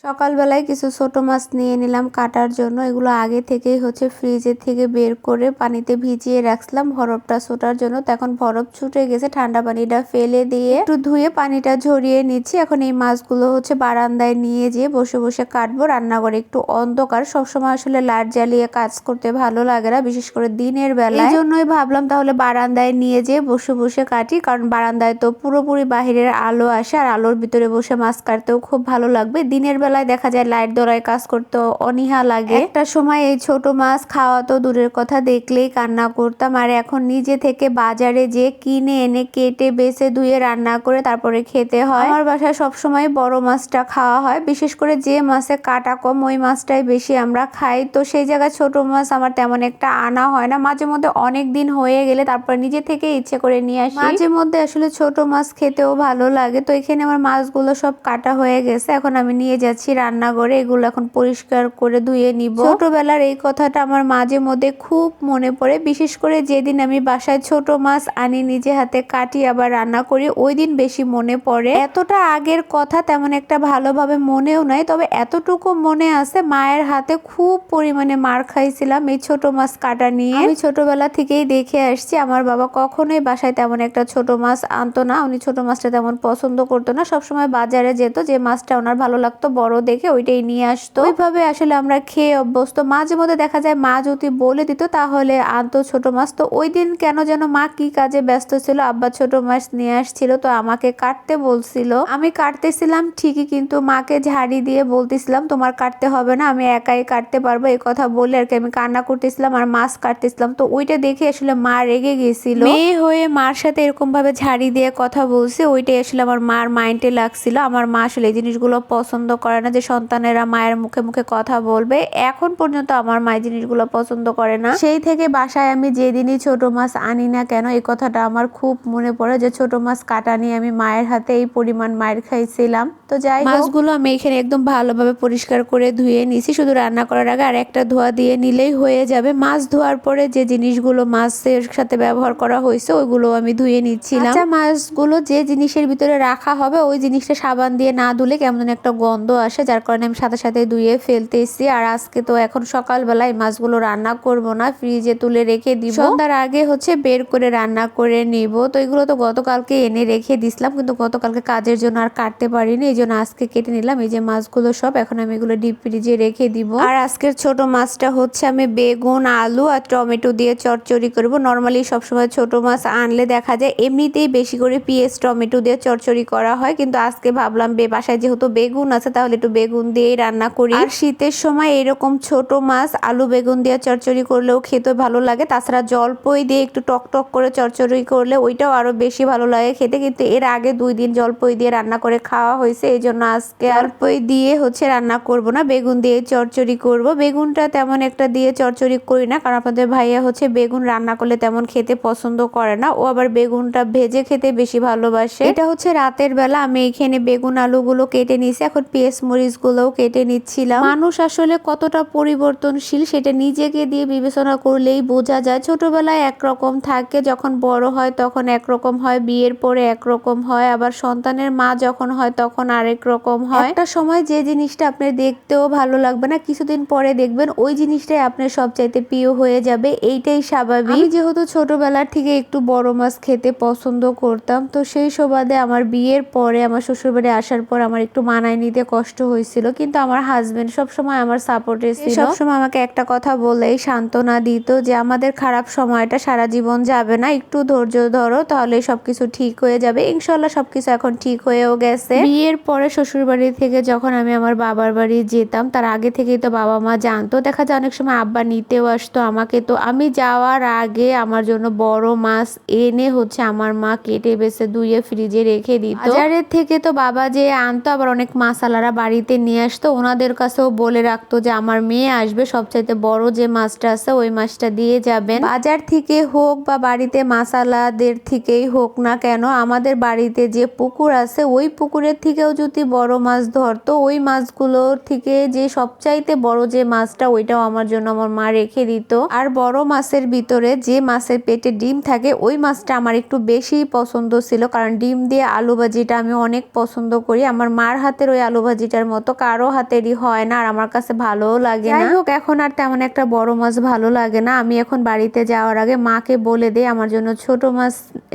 সকালবেলায় কিছু ছোট মাছ নিয়ে নিলাম কাটার জন্য। এগুলো আগে থেকেই ফ্রিজের থেকে বের করে পানিতে ভিজিয়ে রাখছিলাম বরফটা ছোটার জন্য। তো এখন বরফ ছুটে গেছে, ঠান্ডা পানিটা ফেলে দিয়ে একটু ধুয়ে পানিটা ঝরিয়ে নিচ্ছি। এখন এই মাছগুলো বারান্দায় নিয়ে যেয়ে বসে বসে কাটবো। রান্নাঘরে একটু অন্ধকার, সবসময় আসলে লাইট জ্বালিয়ে কাজ করতে ভালো লাগে না, বিশেষ করে দিনের বেলা। এই জন্যই ভাবলাম তাহলে বারান্দায় নিয়ে যেয়ে বসে বসে কাটি, কারণ বারান্দায় তো পুরোপুরি বাহিরের আলো আসে আর আলোর ভিতরে বসে মাছ কাটতেও খুব ভালো লাগবে। দিনের বেলায় দেখা যায় লাইট দ্বারায় কাজ করতে অনীহা লাগে। একটা সময় এই ছোট মাছ খাওয়া তো দূরের কথা, দেখলেই কান্না করতাম। আর এখন নিজে থেকে বাজারে যে কিনে এনে কেটে বেছে ধুয়ে রান্না করে তারপরে খেতে হয়। আমার বাসায় সবসময় বড় মাছটা খাওয়া হয়, বিশেষ করে যে মাছে কাটা কম ওই মাছটাই বেশি আমরা খাই। তো সেই জায়গায় ছোট মাছ আমার তেমন একটা আনা হয় না। মাঝে মধ্যে অনেক দিন হয়ে গেলে তারপর নিজে থেকে ইচ্ছে করে নিয়ে আসি। মাঝে মধ্যে আসলে ছোট মাছ খেতেও ভালো লাগে। তো এখানে আমার মাছগুলো সব কাটা হয়ে গেছে, এখন আমি নিয়ে যাচ্ছি রান্নাঘরে। এগুলো এখন পরিষ্কার করে ধুয়ে নিব। ছোটবেলার এই কথাটা আমার মাঝে মধ্যে খুব মনে পড়ে, বিশেষ করে যেদিন আমি বাসায় ছোট মাছ আনি নিজে হাতে কাটি আবার রান্না করি, ওই দিন বেশি মনে পড়ে। এতটা আগের কথা তেমন একটা ভালোভাবে মনেও নাই, তবে এতটুকু মনে আছে মায়ের হাতে খুব পরিমাণে মার খাইছিলাম এই ছোট মাছ কাটা নিয়ে। আমি ছোটবেলা থেকেই দেখে আসছি আমার বাবা কখনোই বাসায় তেমন একটা ছোট মাছ আনতো না। উনি ছোট মাছটা তেমন পছন্দ করতো না, সবসময় বাজারে যেত, যে মাছটা ওনার ভালো লাগতো বড় দেখে ওইটাই নিয়ে আসতো। ওইভাবে আসলে আমরা খেয়ে অভ্যস্ত। মাঝে মধ্যে দেখা যায় মা যদি বলে দিত তাহলে আনতো ছোট মাছ। তো ওই দিন কেন যেন মা কি কাজে ব্যস্ত ছিল, আব্বা ছোট মাছ নিয়ে আসছিল, তো আমাকে কাটতে বলছিল। আমি কাটতেছিলাম ঠিকই, কিন্তু মাকে ঝাড়ি দিয়ে বলতেছিলাম তোমার কাটতে হবে না, আমি একাই কাটতে পারবো, এই কথা বলে আর কি আমি কান্না করতেছিলাম আর মাছ কাটতেছিলাম। তো ওইটা দেখে আসলে মা রেগে গেছিল। মেয়ে হয়ে মার সাথে এরকম ভাবে ঝাড়ি দিয়ে কথা বলছে, ওইটাই আসলে আমার মার মাইন্ডে লাগছিল। আমার মা আসলে এই জিনিসগুলো পছন্দ করে না, যে সন্তানেরা মায়ের মুখে মুখে কথা বলবে। এখন পর্যন্ত আমার মা জিনিসগুলো পছন্দ করে না। সেই থেকে বাসায় আমি যেদিনই ছোট মাছ আনি না কেন এই কথাটা আমার খুব মনে পড়ে, যে ছোট মাছ কাটা নিয়ে আমি মায়ের হাতে এই পরিমাণ মায়ের খাইছিলাম। তো যাই হোক, মাছগুলো আমি এখানে একদম ভালোভাবে পরিষ্কার করে ধুয়ে নিছি। শুধু রান্না করার আগে আর একটা ধোয়া দিয়ে নিলেই হয়ে যাবে। মাছ ধোয়ার পরে যে জিনিসগুলো মাছের সাথে ব্যবহার করা হয়েছে ওইগুলো আমি ধুয়ে নিচ্ছিলাম। আচ্ছা, মাছগুলো যে জিনিসের ভিতরে রাখা হবে ওই জিনিসটা সাবান দিয়ে না ধুলে কেমন একটা গন্ধ আসে, যার কারণে আমি সাথে সাথে ধুয়ে ফেলতেছি। আর আজকে তো এখন সকালবেলায় মাছগুলো রান্না করব না, ফ্রিজে তুলে রেখে দিব। সন্ধ্যার আগে বের করে রান্না করে নিব। তো এগুলো তো গতকালকে এনে রেখে দিছিলাম, কিন্তু গতকালকে কাজের জন্য আর কাটতে পারিনি, এই জন্য আজকে কেটে নিলাম। এই যে মাছগুলো সব এখন আমি এগুলো ডিপ ফ্রিজে রেখে দিব। আর আজকের ছোট মাছটা আমি বেগুন আলু আর টমেটো দিয়ে চচ্চড়ি করব। নর্মালি সবসময় ছোট মাছ আনলে দেখা যায় এমনিতেই বেশি করে পেঁয়াজ টমেটো দিয়ে চচ্চড়ি করা হয়, কিন্তু আজকে ভাবলাম বাসায় যেহেতু বেগুন আছে তাহলে একটু বেগুন দিয়েই রান্না করি। আর শীতের সময় এরকম ছোট মাছ আলু বেগুন দিয়ে চচ্চড়ি করলেও খেতে ভালো লাগে। তাছাড়া জলপই দিয়ে একটু টক টক করে চচ্চড়ি করলে ওইটাও আরো বেশি ভালো লাগে খেতে। কিন্তু এর আগে 2 দিন জলপই দিয়ে রান্না করে খাওয়া হয়েছে, এই জন্য আজকে জলপই দিয়ে রান্না করব না, বেগুন দিয়ে চচ্চড়ি করব। বেগুনটা তেমন একটা দিয়ে চচ্চড়ি করি না, কারণ আপনাদের ভাইয়া বেগুন রান্না করলে তেমন খেতে পছন্দ করে না, ও আবার বেগুনটা ভেজে খেতে বেশি ভালোবাসে। এটা রাতের বেলা আমি এখানে বেগুন আলুগুলো কেটে নিয়েছি, এখন পেঁয়াজ মরিচ গুলোও কেটে নিচ্ছিলাম। মানুষ আসলে কতটা পরিবর্তনশীল সেটা নিজেকে দিয়ে বিবেচনা করলেই বোঝা যায়। ছোটবেলায় একরকম থাকে, যখন বড় হয় তখন একরকম হয়, বিয়ের পরে একরকম হয়, আবার সন্তানের মা যখন হয় তখন আরেক রকম হয়। একটা সময় যে জিনিসটা আপনার দেখতেও ভালো লাগবে না, কিছুদিন পরে দেখবেন ওই জিনিসটাই আপনার সবচাইতে প্রিয় হয়ে যাবে, এইটাই স্বাভাবিক। আমি যেহেতু ছোটবেলার থেকে একটু বড় মাছ খেতে পছন্দ করতাম, তো সেই সুবাদে আমার বিয়ের পরে আমার শ্বশুরবাড়ি আসার পর আমার একটু মানায় নিতে কষ্ট হয়েছিল, কিন্তু আমার হাজবেন্ড সবসময় আমার সাপোর্টে ছিল। সবসময় আমাকে একটা কথা বলেই সান্ত্বনা দিত, যে আমাদের খারাপ সময়টা সারা জীবন যাবে না, একটু ধৈর্য ধরো তাহলে সবকিছু ঠিক হয়ে যাবে। ইনশাল্লাহ সবকিছু এখন ঠিক হয়েও গেছে। বিয়ের পরে শ্বশুরবাড়ি থেকে যখন আমি আমার বাবার বাড়ি যেতাম, তার আগে থেকেই তো বাবা মা জানতো, দেখা যায় অনেক সময় আব্বা নিতেও আসতো আমাকে। তো আমি যাওয়ার আগে আমার জন্য বড় মাছ এনে আমার মা কেটে বেছে ধুয়ে ফ্রিজে রেখে দিত। বাজারের থেকে তো বাবা যে আনতো, আবার অনেক মাসালারা বাড়িতে নিয়ে আসতো, ওনাদের কাছেও বলে রাখতো যে আমার মেয়ে আসবে, সবচাইতে বড় যে মাছটা আছে ওই মাছটা দিয়ে যাবেন। বাজার থেকে হোক বা বাড়িতে মাসালাদের থেকেই হোক না কেন, আমাদের বাড়িতে যে পুকুর আছে ওই পুকুরের থেকেও যদি বড় মাছ ধরতো ওই মাছগুলোর থেকে যে সবচাইতে বড় যে মাছটা ওইটাও আমার জন্য আমার মা রেখে দিত। আর বড় মাছের ভিতরে যে মাছের পেটে ডিম থাকে ওই মাছটা আমার একটু বেশি পছন্দ ছিল, কারণ ডিম দিয়ে আলু ভাজিটা আমি অনেক পছন্দ করি। আমার মার হাতের ওই আলু ভাজিটার মতো কারো হাতেরই হয় না, আর আমার কাছে ভালোও লাগে না। যাই হোক, এখন আর তেমন একটা বড় মাছ ভালো লাগে না। আমি এখন বাড়িতে যাওয়ার আগে মাকে বলে দেই আমার জন্য ছোট মাছ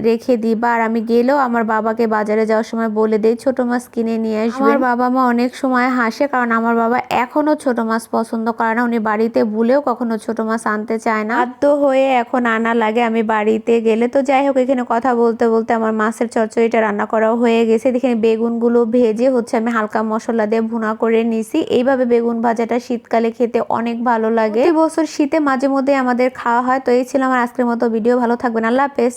রেখে দিবা, আর আমি গেলেও আমার বাবাকে বাজারে যাওয়ার সময় বলে দেই ছোট মাছ কিনে নিয়ে আসবে। আমার বাবা মা অনেক সময় হাসে, কারণ আমার বাবা এখনো ছোট মাছ পছন্দ করে না। উনি বাড়িতে ভুলেও কখনো ছোট মাছ আনতে চায় না, বাধ্য হয়ে এখন আনা লাগে আমি বাড়িতে গেলে। তো যাই হোক, এখানে কথা বলতে বলতে আমার মাছের চচ্চড়িটা রান্না করা হয়ে গেছে। দেখেন বেগুনগুলো ভেজে আমি হালকা মশলা দিয়ে ভুনা করে নিছি। এইভাবে বেগুন ভাজাটা শীতকালে খেতে অনেক ভালো লাগে। প্রতি বছর শীতে মাঝে মধ্যে আমাদের খাওয়া হয়। তো এই ছিল আমার আজকের মতো ভিডিও। ভালো থাকবেন, আল্লাহ হাফেজ।